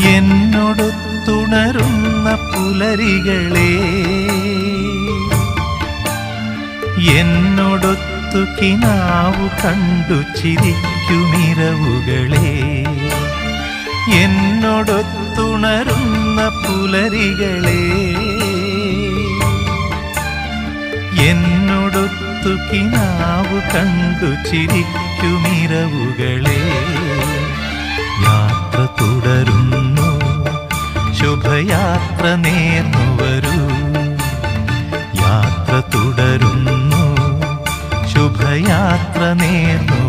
എന്നോടൊത്തുണരുന്ന പുലരികളെ, എന്നോടൊത്തു കിനാവു കണ്ടു ചിരിക്കുമിരവുകളെ, എന്നോടൊത്തുണരുന്ന പുലരികളെ, എന്നോടൊത്തു കിനാവു കണ്ടു ചിരിക്കുമിരവുകളെ, യാത്ര തുടരുന്നു, ശുഭയാത്ര നേർന്നു വരൂ. യാത്ര തുടരുന്നു, ശുഭയാത്ര നേർന്നു